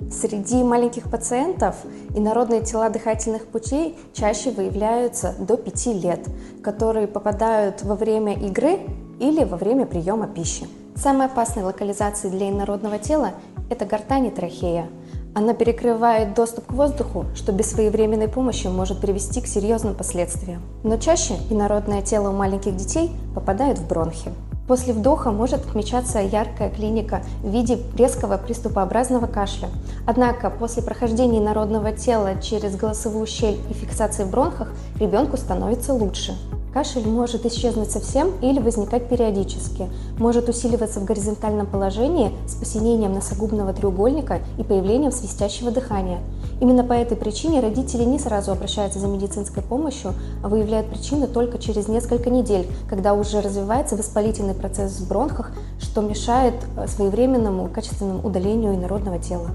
Среди маленьких пациентов инородные тела дыхательных путей чаще выявляются до 5 лет, которые попадают во время игры или во время приема пищи. Самой опасной локализацией для инородного тела это гортань и трахея. Она перекрывает доступ к воздуху, что без своевременной помощи может привести к серьезным последствиям. Но чаще инородное тело у маленьких детей попадает в бронхи. После вдоха может отмечаться яркая клиника в виде резкого приступообразного кашля. Однако после прохождения инородного тела через голосовую щель и фиксации в бронхах ребенку становится лучше. Кашель может исчезнуть совсем или возникать периодически, может усиливаться в горизонтальном положении с посинением носогубного треугольника и появлением свистящего дыхания. Именно по этой причине родители не сразу обращаются за медицинской помощью, а выявляют причину только через несколько недель, когда уже развивается воспалительный процесс в бронхах, что мешает своевременному качественному удалению инородного тела.